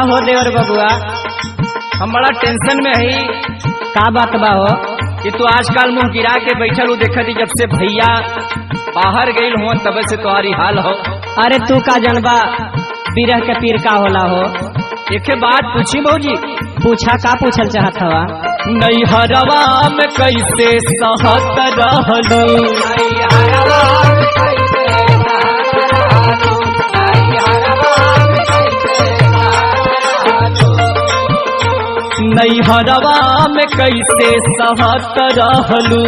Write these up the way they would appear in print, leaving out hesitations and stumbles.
हो देवर बबुआ, हम बड़ा टेंशन में है। का बात बा हो कि तू आजकल मुंह गिरा के बैठल हो, देखती जब से भैया बाहर गईल हो तब से तुम्हारी हाल हो। अरे तू का जनबा बिरह के पीर का होला हो। एक बात पूछी भौजी। पूछा, का पूछल चाहत हवा? नैहरवा में कैसे सहत रहलू, नैहरवा में कैसे सहत रहलू,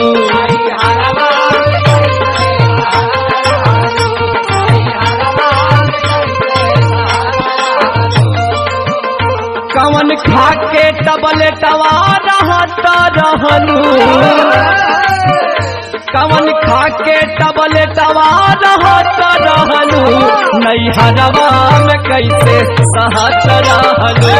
कवन खा के टबलेटवा रहत रहलू, कवन खा के टबलेटवा रहत रहलू, नैहरवा में कैसे सहत रहलू।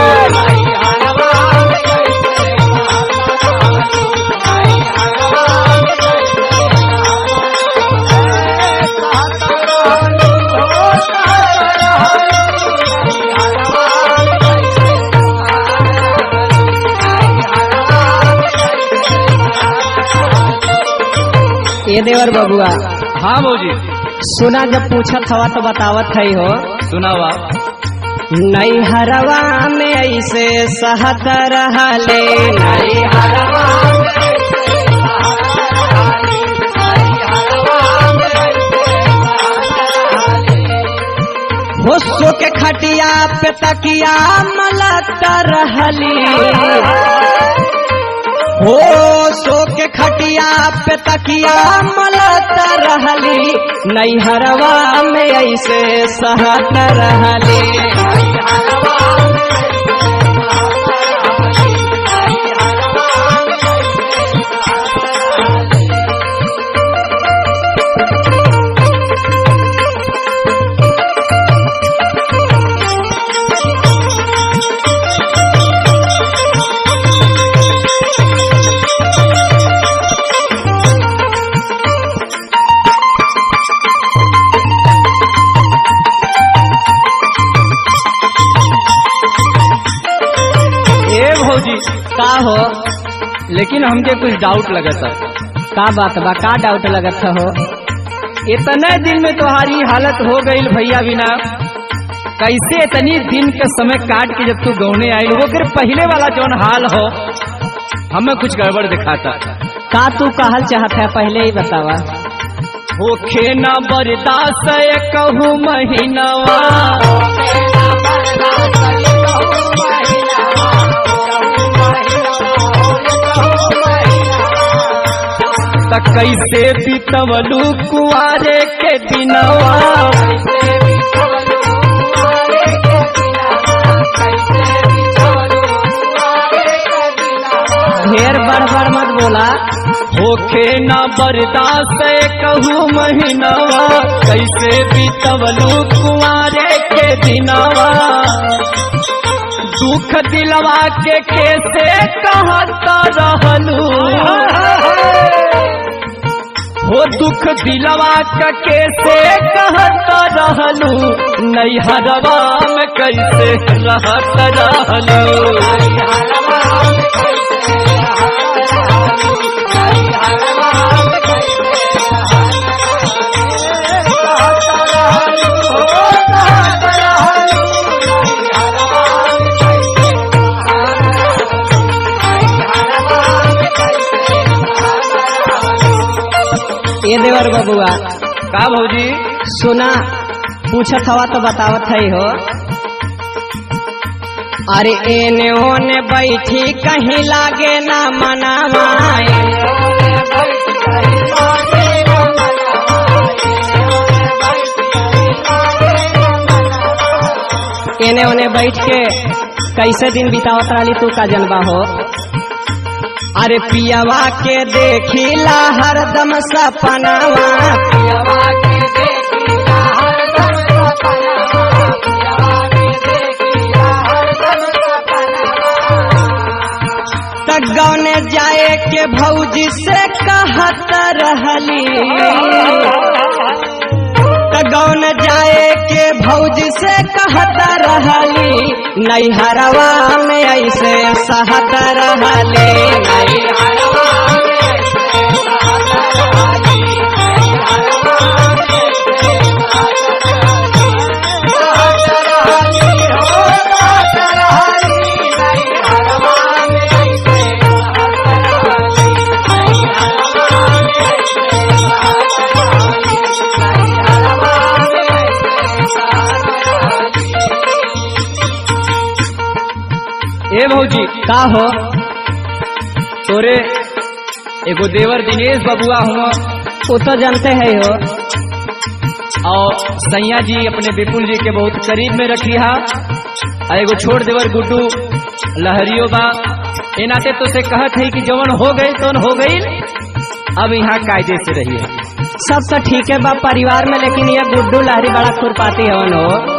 ये देवर बबुआ, हाँ भौजी। सुना, जब पूछत हवा तो बतावत है हो। सुनावा। नैहरवा में ऐसे सहत रहले, नैहरवा हो सो के खटिया पे तकिया मलत रहली, हो सो के खटिया पे तकिया मलत रहली, नैहरवा में ऐसे सहत रहली। का हो, लेकिन हमके कुछ डाउट लगता। का बात बा, का डाउट लगत हो? इतने दिन में तुम्हारी हालत हो गई भैया बिना, कैसे इतनी दिन के समय काट के जब तू गौने आई, वो फिर पहले वाला जौन हाल हो हमें कुछ गड़बड़ दिखाता। का तू कहल चाहत है पहले ही बतावा। होखे न बर्दाश्त कहूँ महीनवा, त कैसे बीतवलू कुआरे के दिनवा, ढेर बड़बड़ मत बोला। होखे न बर्दाश्त कहूँ महीनवा, कैसे बीतवलू कुआरे के दिनवा, दुख दिलवा के कैसे कहत रहलू, हो दुख दिलवा का कैसे कहत रहलू, नैहरवा में कैसे रहत रहलू। ये देवर बबुआ, का भौजी? सुना, पूछत हवा तो बतावत है हो। अरे एने ओने बैठी कहीं लागे ना मनावा, एने ओने बैठ के कैसे दिन बितावत रही तू का जनबा हो। अरे पियावा के देखिला हरदम सपनावा, पियावा के देखिला हरदम सपनावा, पियावा के देखिला हरदम सपनावा, तक गौने जाए के भौजी से कहत रहली, तगौन जाए के भौजी से कहता रहली, नैहरवा में ऐसे सहत रहली, नैहरवा ए भौजी का हो। तोरे एगो देवर दिनेश बबुआ हुआ, वो तो जानते है हो। और सैया जी अपने विपुल जी के बहुत करीब में रखी हा, और एगो छोड़ देवर गुड्डू लहरियो बा। ए नाते तो से कहत है कि जवन हो गई तो हो गई, अब यहाँ कायदे से रहिए। सब तो ठीक है बा परिवार में, लेकिन ये गुड्डू लहरी बड़ा खुरपाती हवन हो।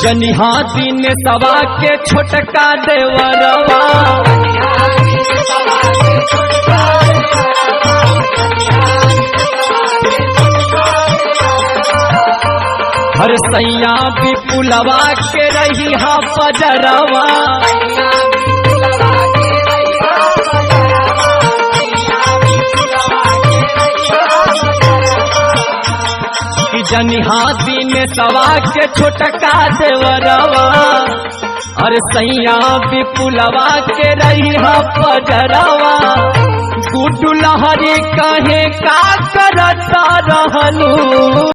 जनिहा दिन सवा के छोटका देवरवा, हर सैया विपुलवा के रही हा पजरवा, जनिहा दिन सवा के छोटका देवरवा, और सैया विपुलवा के रही हा पजरवा। गुड्डू लहरी कहे का करता रहलू,